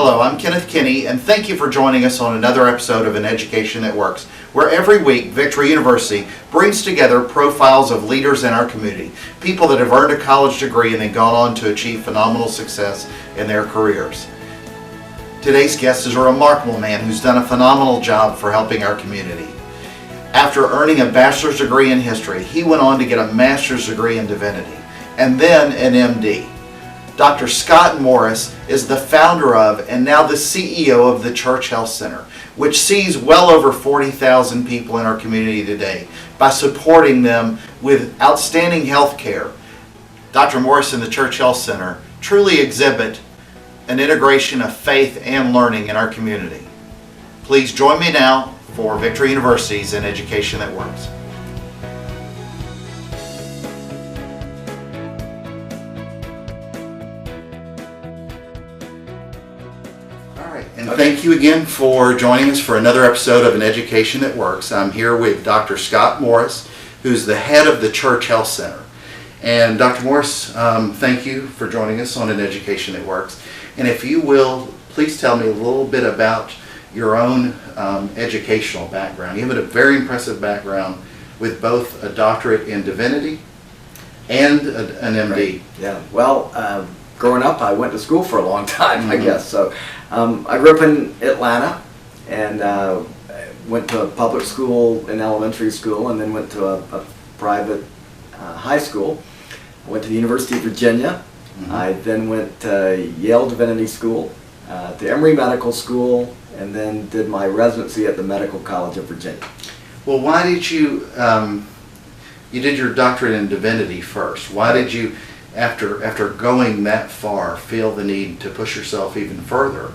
Hello, I'm Kenneth Kinney, and thank you for joining us on another episode of An Education That Works, where every week Victory University brings together profiles of leaders in our community, people that have earned a college degree and then gone on to achieve phenomenal success in their careers. Today's guest is a remarkable man who's done a phenomenal job for helping our community. After earning a bachelor's degree in history, he went on to get a master's degree in divinity, and then an MD. Dr. Scott Morris is the founder of and now the CEO of the Church Health Center, which sees well over 40,000 people in our community today by supporting them with outstanding health care. Dr. Morris and the Church Health Center truly exhibit an integration of faith and learning in our community. Please join me now for Victory University's An Education That Works. And thank you again for joining us for another episode of An Education That Works. I'm here with Dr. Scott Morris, who's the head of the Church Health Center. And Dr. Morris, thank you for joining us on An Education That Works. And if you will, please tell me a little bit about your own educational background. You have a very impressive background with both a doctorate in divinity and an MD. Right. Yeah, well, growing up, I went to school for a long time, I guess. So I grew up in Atlanta and went to a public school in elementary school and then went to a private high school. I went to the University of Virginia. I then went to Yale Divinity School, to Emory Medical School, and then did my residency at the Medical College of Virginia. Well, why did you, you did your doctorate in divinity first. Why did you, after going that far, feel the need to push yourself even further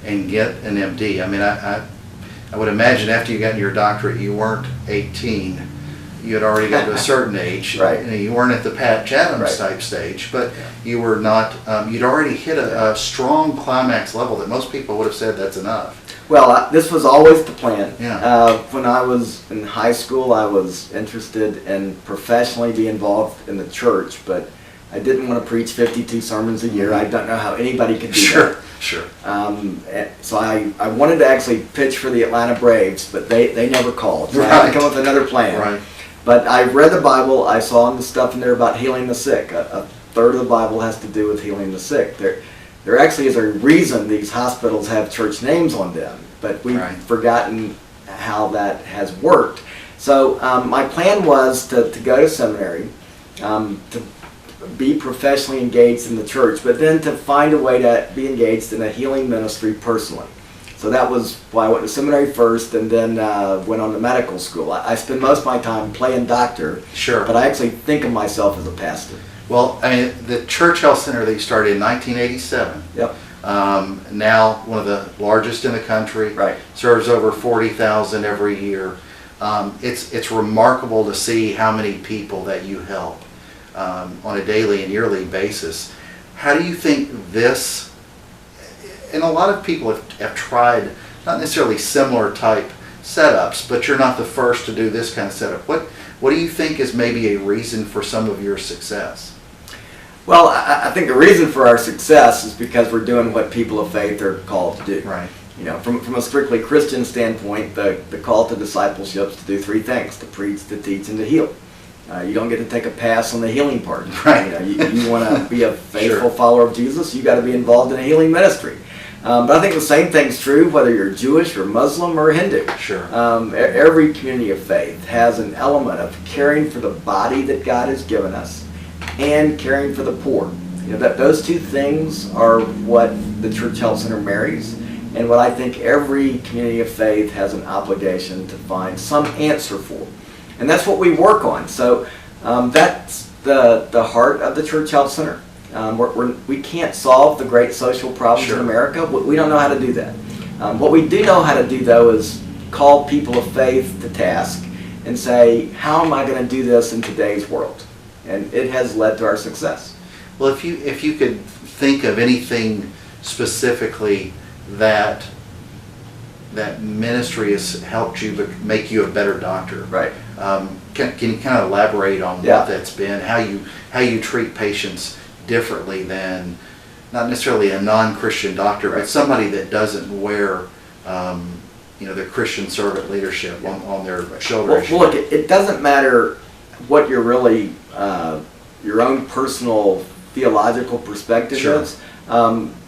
and get an MD? I mean, I would imagine after you got your doctorate, you weren't 18. You had already got to a certain age. Right. You weren't at the Pat Chathams type stage, but you were not, you'd already hit a strong climax level that most people would have said that's enough. Well, this was always the plan. Yeah. When I was in high school, I was interested in professionally be involved in the church, but I didn't want to preach 52 sermons a year. I don't know how anybody could do that. Sure. So I wanted to actually pitch for the Atlanta Braves, but they never called. So I had to come up with another plan. Right. But I read the Bible. I saw the stuff in there about healing the sick. A third of the Bible has to do with healing the sick. There actually is a reason these hospitals have church names on them, but we've forgotten how that has worked. So my plan was to go to seminary, to be professionally engaged in the church, but then to find a way to be engaged in a healing ministry personally. So that was why I went to seminary first and then went on to medical school. I spend most of my time playing doctor, but I actually think of myself as a pastor. Well, I mean, the Church Health Center that you started in 1987, now one of the largest in the country, serves over 40,000 every year. It's remarkable to see how many people that you help on a daily and yearly basis. How do you think this, and a lot of people have tried, not necessarily similar type setups, but you're not the first to do this kind of setup. What do you think is maybe a reason for some of your success? Well, I think the reason for our success is because we're doing what people of faith are called to do. Right. You know, from a strictly Christian standpoint, the call to discipleship is to do three things: to preach, to teach, and to heal. You don't get to take a pass on the healing part. Right. You want to be a faithful follower of Jesus, you got to be involved in a healing ministry. But I think the same thing's true whether you're Jewish or Muslim or Hindu. Sure. Every community of faith has an element of caring for the body that God has given us and caring for the poor. You know, that those two things are what the Church Health Center marries, and what I think every community of faith has an obligation to find some answer for. And that's what we work on. So that's the heart of the Church Health Center. We can't solve the great social problems in America. We don't know how to do that. What we do know how to do, though, is call people of faith to task and say, how am I going to do this in today's world? And it has led to our success. Well, if you could think of anything specifically that ministry has helped you make you a better doctor. Right. Can you kind of elaborate on what that's been, how you treat patients differently than not necessarily a non-Christian doctor, but Right. somebody that doesn't wear, their Christian servant leadership on their shoulders. Well, look, it doesn't matter what your really, your own personal theological perspective Sure. is.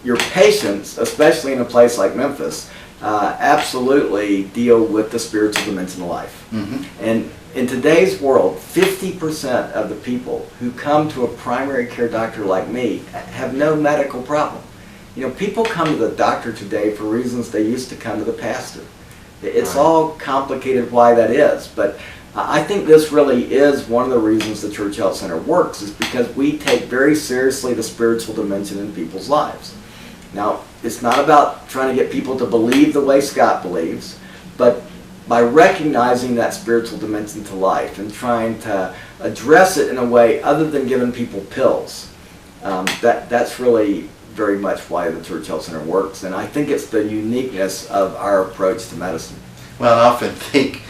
Your patients, especially in a place like Memphis, absolutely deal with the spiritual dimension of life. Mhm. And in today's world, 50% of the people who come to a primary care doctor like me have no medical problem. People come to the doctor today for reasons they used to come to the pastor. It's Right. all complicated why that is, but I think this really is one of the reasons the Church Health Center works, is because we take very seriously the spiritual dimension in people's lives. Now, it's not about trying to get people to believe the way Scott believes, but by recognizing that spiritual dimension to life and trying to address it in a way other than giving people pills, that's really very much why the Church Health Center works. And I think it's the uniqueness of our approach to medicine. Well, I often think,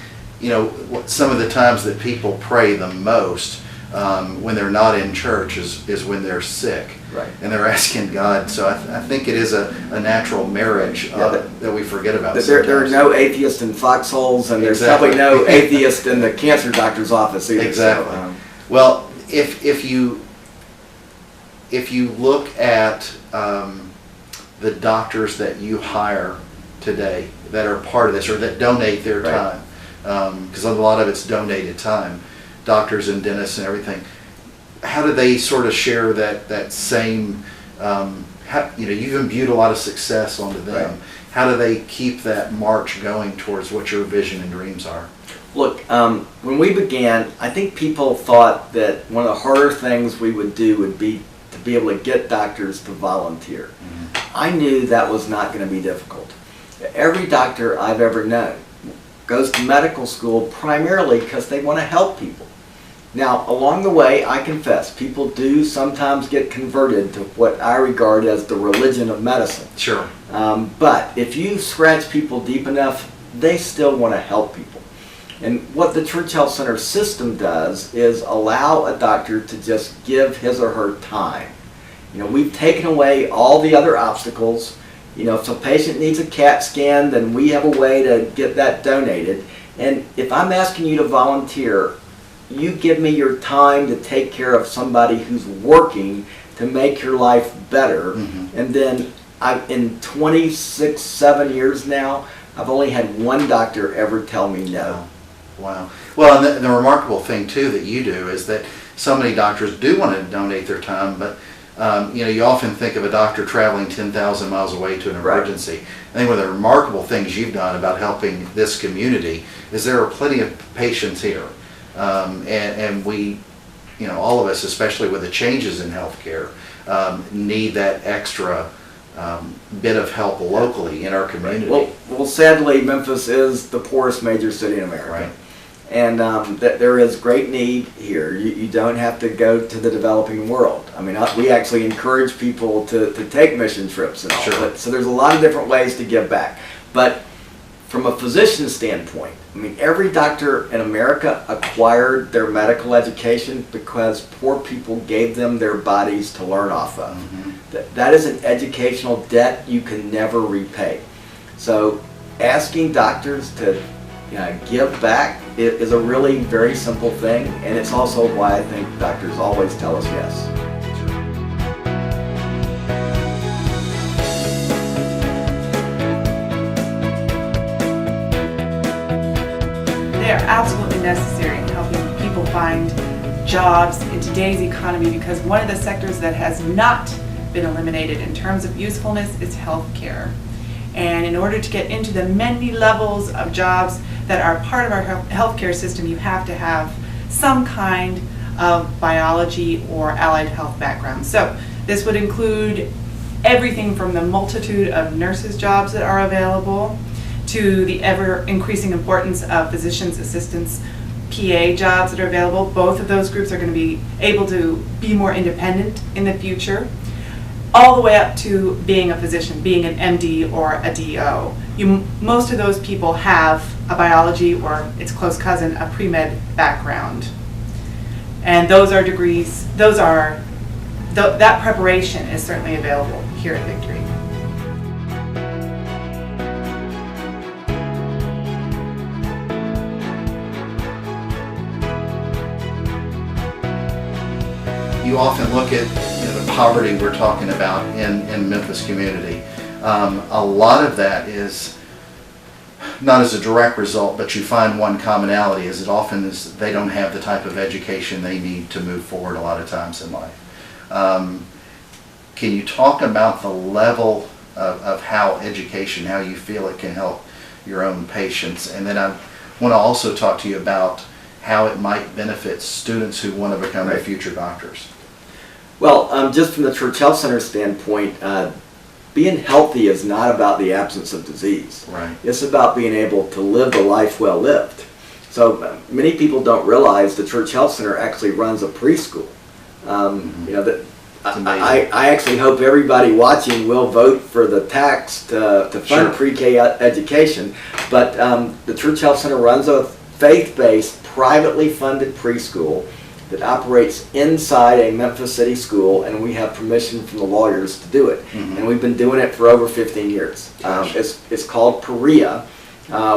some of the times that people pray the most when they're not in church is when they're sick. Right. And they're asking God. So I think it is a natural marriage that we forget about There are sometimes. no atheists in foxholes, and there's Exactly. probably no atheist in the cancer doctor's office either. Exactly. So, Well, if you look at the doctors that you hire today that are part of this or that donate their Right. time, because a lot of it's donated time, doctors and dentists and everything, how do they sort of share that same, you've imbued a lot of success onto them. Right. How do they keep that march going towards what your vision and dreams are? Look, when we began, I think people thought that one of the harder things we would do would be to be able to get doctors to volunteer. I knew that was not going to be difficult. Every doctor I've ever known goes to medical school primarily because they want to help people. Now, along the way, I confess, people do sometimes get converted to what I regard as the religion of medicine. Sure. But if you scratch people deep enough, they still want to help people. And what the Church Health Center system does is allow a doctor to just give his or her time. We've taken away all the other obstacles. If a patient needs a CAT scan, then we have a way to get that donated. And if I'm asking you to volunteer, you give me your time to take care of somebody who's working to make your life better. Mm-hmm. And then in 26, 7 years now, I've only had one doctor ever tell me no. Wow. Well, and the remarkable thing too that you do is that so many doctors do want to donate their time, but you often think of a doctor traveling 10,000 miles away to an Right. emergency. I think one of the remarkable things you've done about helping this community is there are plenty of patients here, and we, all of us, especially with the changes in healthcare, need that extra bit of help locally in our community. Well, sadly, Memphis is the poorest major city in America. Right. And there is great need here. You don't have to go to the developing world. I mean, we actually encourage people to take mission trips and all. Sure. So there's a lot of different ways to give back. But from a physician standpoint, every doctor in America acquired their medical education because poor people gave them their bodies to learn off of. Mhm. That is an educational debt you can never repay. So asking doctors to give back is a really very simple thing, and it's also why I think doctors always tell us yes. They are absolutely necessary in helping people find jobs in today's economy, because one of the sectors that has not been eliminated in terms of usefulness is healthcare. And in order to get into the many levels of jobs that are part of our healthcare system, you have to have some kind of biology or allied health background. So this would include everything from the multitude of nurses' jobs that are available to the ever increasing importance of physicians' assistants, PA jobs that are available. Both of those groups are going to be able to be more independent in the future, all the way up to being a physician, being an MD or a DO. Most of those people have a biology or its close cousin, a pre-med background. And those are degrees, those that preparation is certainly available here at Victory. You often look at the poverty we're talking about in Memphis community. A lot of that is not as a direct result, but you find one commonality is it often is they don't have the type of education they need to move forward a lot of times in life. Can you talk about the level of how education, how you feel it can help your own patients? And then I want to also talk to you about how it might benefit students who want to become Right. future doctors. Well, just from the Church Health Center standpoint, being healthy is not about the absence of disease. Right. It's about being able to live the life well lived. So many people don't realize the Church Health Center actually runs a preschool. That It's amazing. I actually hope everybody watching will vote for the tax to fund Sure. pre-K education. But the Church Health Center runs a faith-based, privately funded preschool that operates inside a Memphis City school, and we have permission from the lawyers to do it. Mhm. And we've been doing it for over 15 years. Gosh. It's called Perea.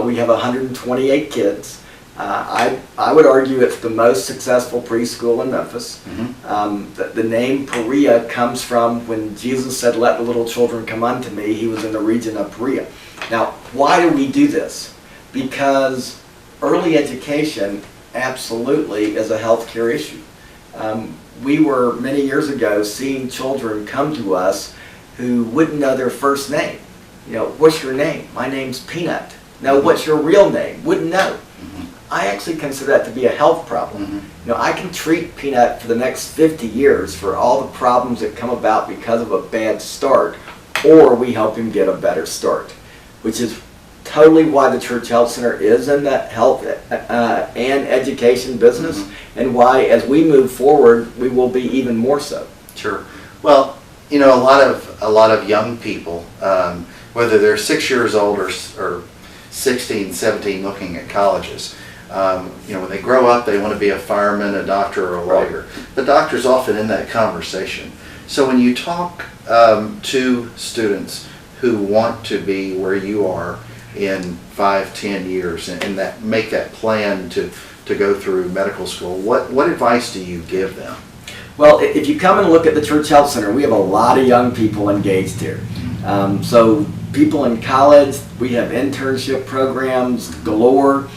We have 128 kids. I would argue it's the most successful preschool in Memphis. The name Perea comes from when Jesus said, "Let the little children come unto me." He was in the region of Perea. Now, why do we do this? Because early education absolutely is a healthcare issue. We were many years ago seeing children come to us who wouldn't know their first name. What's your name? My name's Peanut. No, what's your real name? Wouldn't know. I actually consider that to be a health problem. I can treat Peanut for the next 50 years for all the problems that come about because of a bad start, or we help him get a better start, which is totally why the Church Health Center is in the health and education business, and why as we move forward, we will be even more so. Sure. Well, a lot of young people, whether they're 6 years old or 16, 17, looking at colleges, when they grow up, they want to be a fireman, a doctor, or a lawyer. The doctor's often in that conversation. So when you talk to students who want to be where you are in 5, 10 years, and that make that plan to go through medical school, what advice do you give them? Well, if you come and look at the Church Health Center, we have a lot of young people engaged here. So people in college, we have internship programs galore.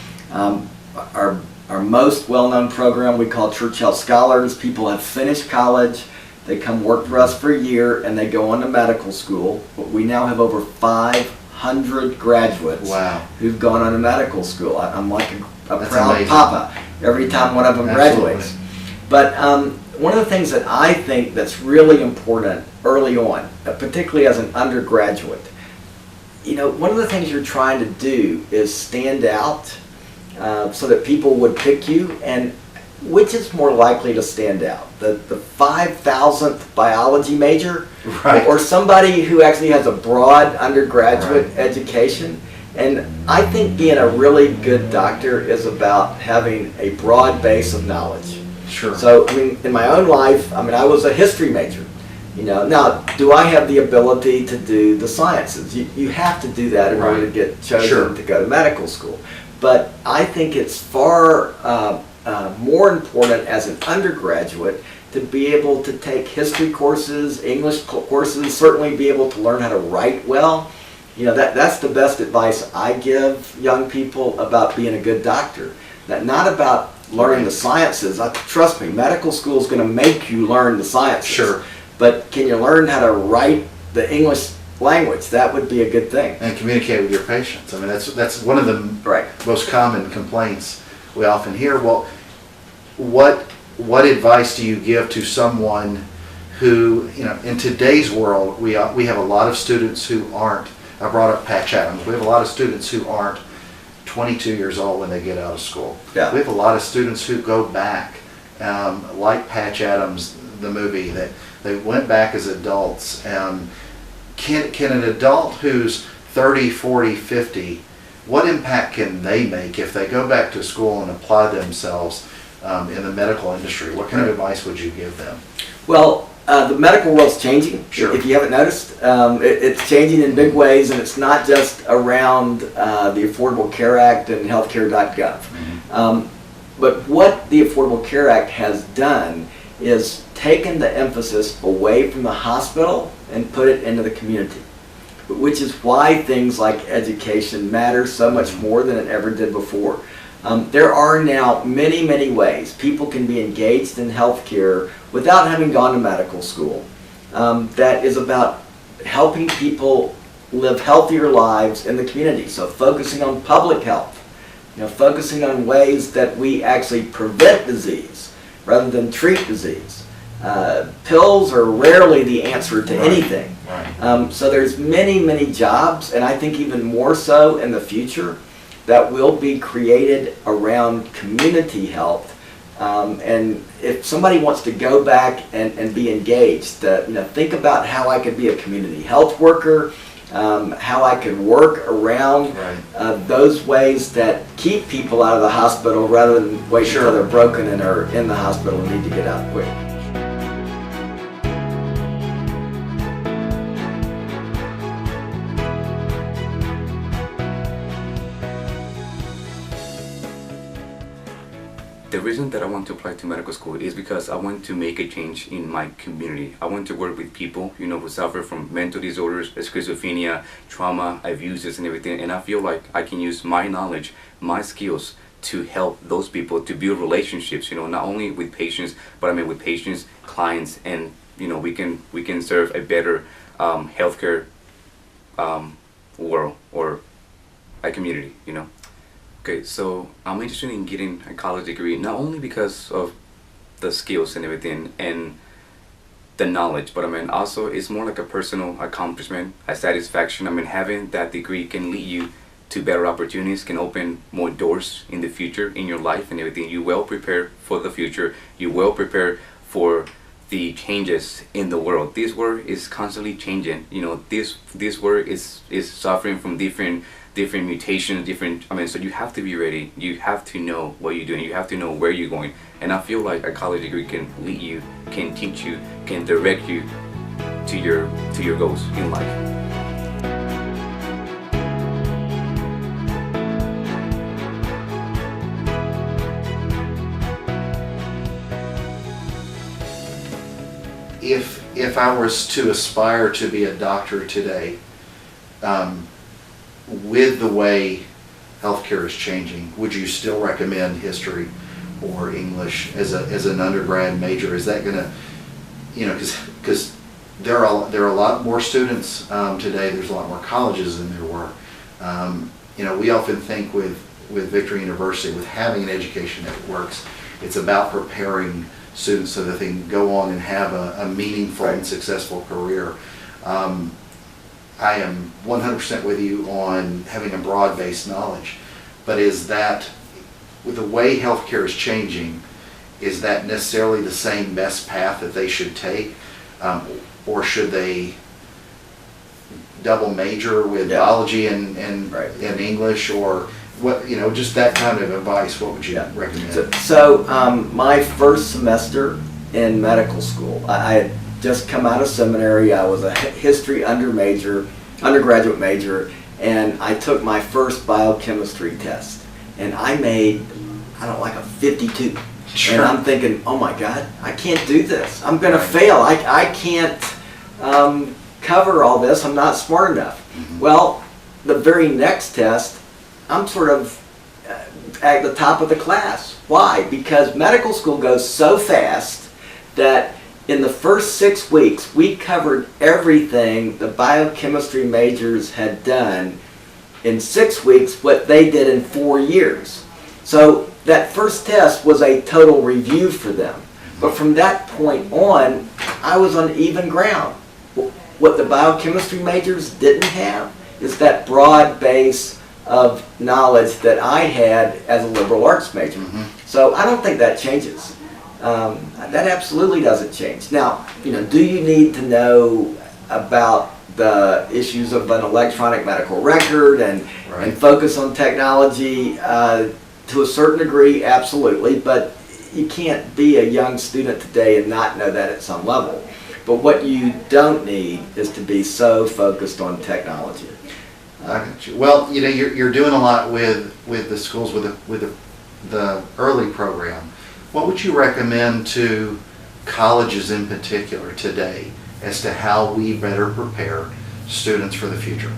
Our most well-known program we call Church Health Scholars. People have finished college, they come work for us for a year, and they go on to medical school. We now have over 500 graduates Wow. who've gone on to medical school. I'm like a That's proud amazing. papa every time one of them Absolutely. graduates. But one of the things that I think that's really important early on, particularly as an undergraduate, one of the things you're trying to do is stand out so that people would pick you, and which is more likely to stand out? The 5,000th biology major, Right. or somebody who actually has a broad undergraduate education? And I think being a really good doctor is about having a broad base of knowledge. Sure. So, in my own life, I was a history major. Now, do I have the ability to do the sciences? You have to do that in order to get chosen Sure. to go to medical school. But I think it's far more important as an undergraduate to be able to take history courses, English courses, certainly be able to learn how to write well. That's the best advice I give young people about being a good doctor. Not about learning the sciences. Trust me, medical school is going to make you learn the sciences. Sure. But can you learn how to write the English language? That would be a good thing. And communicate with your patients. That's one of the Right. most common complaints we often hear. Well, what advice do you give to someone who, in today's world, we have a lot of students who aren't, I brought up Patch Adams, we have a lot of students who aren't 22 years old when they get out of school. Yeah. We have a lot of students who go back, like Patch Adams, the movie, that they went back as adults. Can an adult who's 30, 40, 50, what impact can they make if they go back to school and apply themselves in the medical industry? What kind of advice would you give them? Well, The medical world's changing. Sure. If you haven't noticed, it's changing in big ways, and it's not just around the Affordable Care Act and healthcare.gov. But what the Affordable Care Act has done is taken the emphasis away from the hospital and put it into the community, which is why things like education matter so much more than it ever did before. There are now many, many ways people can be engaged in healthcare without having gone to medical school. That is about helping people live healthier lives in the community. So focusing on public health, focusing on ways that we actually prevent disease rather than treat disease. Pills are rarely the answer to anything. Right. So there's many, many jobs, and I think even more so in the future, that will be created around community health. And if somebody wants to go back and be engaged, think about how I could be a community health worker, how I could work around those ways that keep people out of the hospital rather than wait until they're broken and are in the hospital and need to get out quick. The reason that I want to apply to medical school is because I want to make a change in my community. I want to work with people, who suffer from mental disorders, schizophrenia, trauma, abuses, and everything. And I feel like I can use my knowledge, my skills to help those people to build relationships. Not only with patients, but with patients, clients, and we can serve a better healthcare world or a community. Okay, so I'm interested in getting a college degree, not only because of the skills and everything and the knowledge, but also it's more like a personal accomplishment, a satisfaction. Having that degree can lead you to better opportunities, can open more doors in the future in your life and everything. You well prepare for the future. You well prepare for the changes in the world. This world is constantly changing. This world is suffering from different mutations, so you have to be ready. You have to know what you're doing. You have to know where you're going. And I feel like a college degree can lead you, can teach you, can direct you to your goals in life. If I was to aspire to be a doctor today, with the way healthcare is changing, would you still recommend history or English as an undergrad major? Is that going to, because there are a lot more students today. There's a lot more colleges than there were. We often think with Victory University, with having an education that works, it's about preparing students so that they can go on and have a meaningful and successful career. I am 100% with you on having a broad-based knowledge, but is that, with the way healthcare is changing, is that necessarily the same best path that they should take, or should they double major with biology and English, or what? Just that kind of advice. What would you recommend? So my first semester in medical school, I had just come out of seminary. I was a history undergraduate major, and I took my first biochemistry test, and I made, like a 52. Sure. And I'm thinking, oh my God, I can't do this. I'm going to fail. I can't cover all this. I'm not smart enough. Mm-hmm. Well, the very next test, I'm sort of at the top of the class. Why? Because medical school goes so fast that in the first 6 weeks, we covered everything the biochemistry majors had done in 6 weeks, what they did in 4 years. So that first test was a total review for them. But from that point on, I was on even ground. What the biochemistry majors didn't have is that broad base of knowledge that I had as a liberal arts major. Mm-hmm. So I don't think that changes. That absolutely doesn't change. Now, do you need to know about the issues of an electronic medical record and focus on technology to a certain degree? Absolutely. But you can't be a young student today and not know that at some level. But what you don't need is to be so focused on technology. I got you. Well, you know, you're doing a lot with the schools with the early program. What would you recommend to colleges in particular today as to how we better prepare students for the future?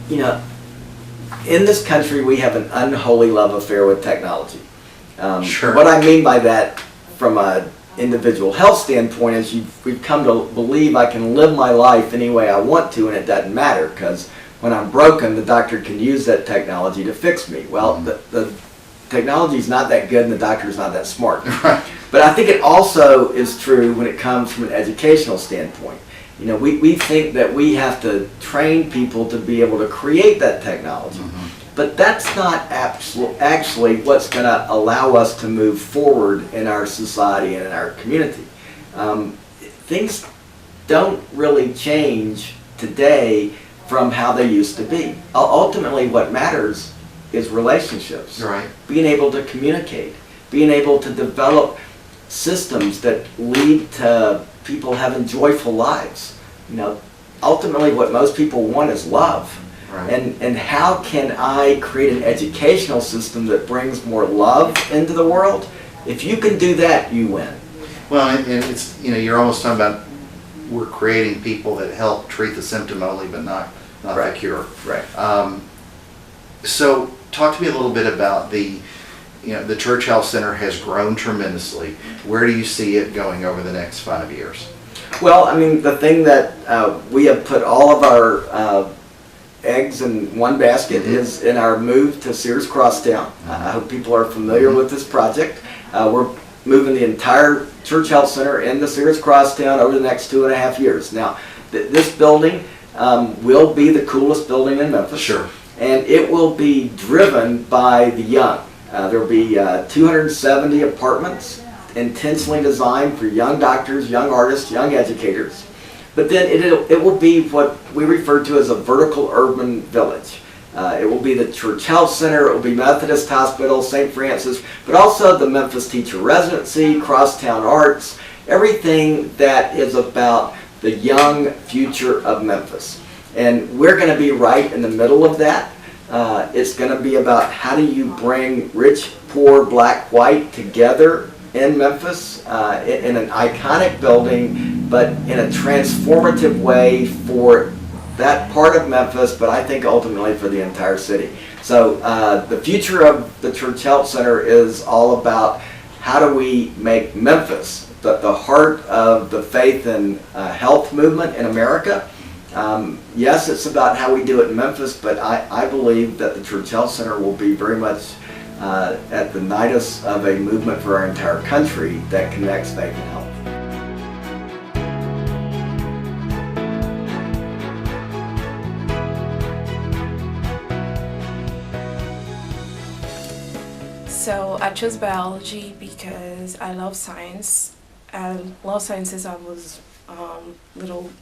You know, in this country we have an unholy love affair with technology. Sure. What I mean by that from an individual health standpoint is we've come to believe I can live my life any way I want to and it doesn't matter because when I'm broken the doctor can use that technology to fix me. Well, the technology is not that good and the doctor is not that smart. Right. But I think it also is true when it comes from an educational standpoint. You know, we think that we have to train people to be able to create that technology. But that's not actually what's going to allow us to move forward in our society and in our community. Things don't really change today from how they used to be. Ultimately, what matters is relationships. Right. Being able to communicate, being able to develop systems that lead to people having joyful lives. You know, ultimately what most people want is love. Right. And how can I create an educational system that brings more love into the world? If you can do that, you win. Well, and it's, you know, you're almost talking about we're creating people that help treat the symptom only, but not Right. the cure. Right. So talk to me a little bit about the Church Health Center has grown tremendously. Where do you see it going over the next 5 years? Well, I mean, the thing that we have put all of our eggs in one basket is in our move to Sears Crosstown. I hope people are familiar with this project. We're moving the entire Church Health Center into Sears Crosstown over the next 2.5 years. Now, this building will be the coolest building in Memphis. Sure. And it will be driven by the young. There will be 270 apartments intentionally designed for young doctors, young artists, young educators. But then it will be what we refer to as a vertical urban village. It will be the Church Health Center, it will be Methodist Hospital, St. Francis, but also the Memphis Teacher Residency, Crosstown Arts, everything that is about the young future of Memphis. And we're going to be right in the middle of that. It's going to be about how do you bring rich, poor, black, white together in Memphis in an iconic building, but in a transformative way for that part of Memphis, but I think ultimately for the entire city. So the future of the Church Health Center is all about how do we make Memphis the heart of the faith and health movement in America. Yes, it's about how we do it in Memphis, but I believe that the Church Health Center will be very much at the nidus of a movement for our entire country that connects faith and health. So I chose biology because I love science. I love science since I was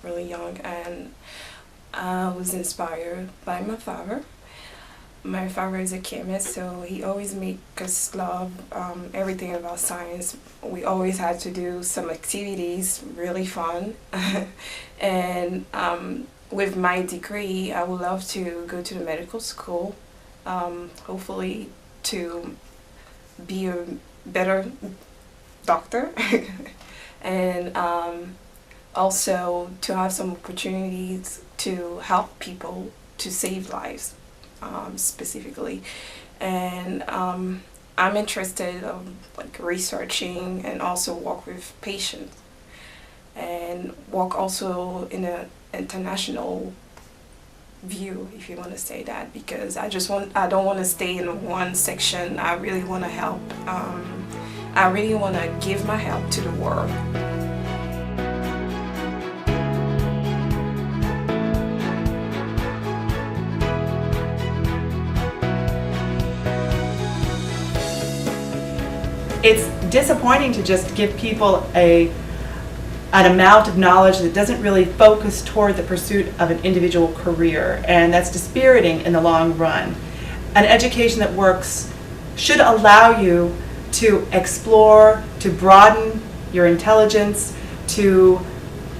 really young, and I was inspired by my father. My father is a chemist, so he always made us love everything about science. We always had to do some activities, really fun. And with my degree, I would love to go to the medical school, hopefully to be a better doctor. And also to have some opportunities to help people, to save lives specifically. And I'm interested in researching and also work with patients and work also in an international view, if you want to say that, because I don't want to stay in one section. I really want to help. I really want to give my help to the world. It's disappointing to just give people an amount of knowledge that doesn't really focus toward the pursuit of an individual career, and that's dispiriting in the long run. An education that works should allow you to explore, to broaden your intelligence, to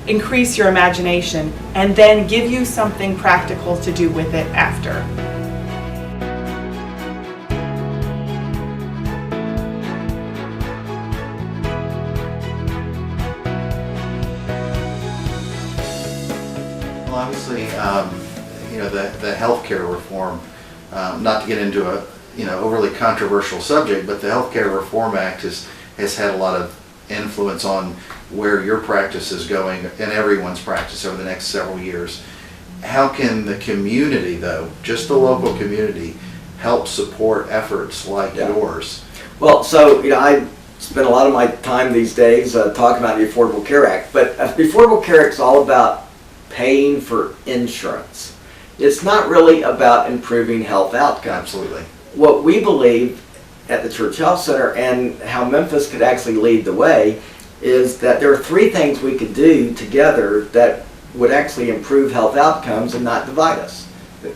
increase your imagination, and then give you something practical to do with it after. Well, obviously, the healthcare reform, not to get into a, overly controversial subject, but the Healthcare Reform Act has had a lot of influence on where your practice is going and everyone's practice over the next several years. How can the community, though, just the local community, help support efforts like yours? Well, so, I spend a lot of my time these days talking about the Affordable Care Act, but the Affordable Care Act is all about paying for insurance. It's not really about improving health outcomes. Absolutely. What we believe at the Church Health Center, and how Memphis could actually lead the way, is that there are three things we could do together that would actually improve health outcomes and not divide us.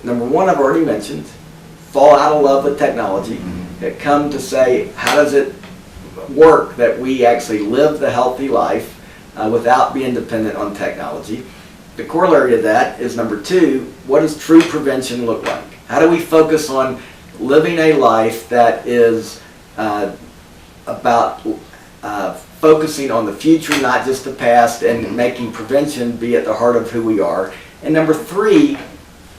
Number one, I've already mentioned, fall out of love with technology, that come to say, how does it work that we actually live the healthy life without being dependent on technology? The corollary to that is number two, what does true prevention look like? How do we focus on living a life that is about focusing on the future, not just the past, and making prevention be at the heart of who we are? And number three,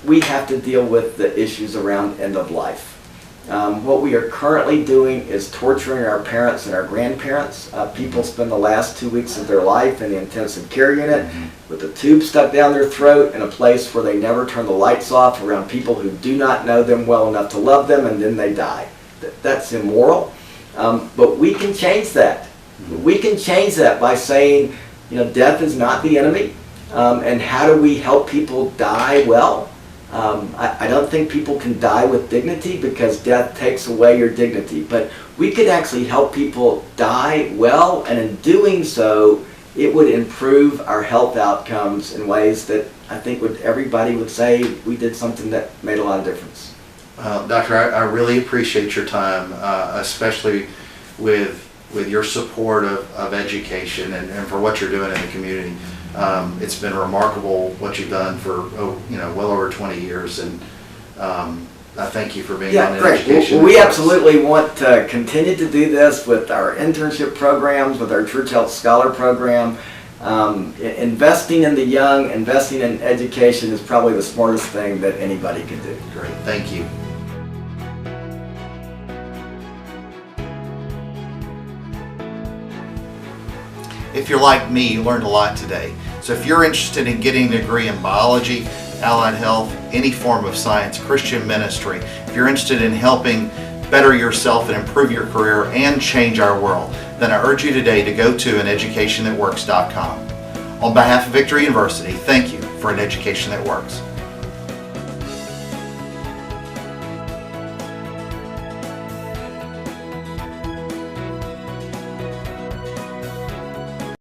we have to deal with the issues around end of life. What we are currently doing is torturing our parents and our grandparents. People spend the last 2 weeks of their life in the intensive care unit with a tube stuck down their throat in a place where they never turn the lights off, around people who do not know them well enough to love them, and then they die. That's immoral. But we can change that. We can change that by saying, death is not the enemy. And how do we help people die well? I don't think people can die with dignity, because death takes away your dignity. But we could actually help people die well, and in doing so, it would improve our health outcomes in ways that I think everybody would say we did something that made a lot of difference. Doctor, I really appreciate your time, especially with your support of education and for what you're doing in the community. It's been remarkable what you've done for well over 20 years, and I thank you for being on Education. We absolutely want to continue to do this with our internship programs, with our Church Health Scholar program. Investing in the young, investing in education is probably the smartest thing that anybody can do. Great, thank you. If you're like me, you learned a lot today. So if you're interested in getting a degree in biology, allied health, any form of science, Christian ministry, if you're interested in helping better yourself and improve your career and change our world, then I urge you today to go to aneducationthatworks.com. On behalf of Victory University, thank you for An Education That Works.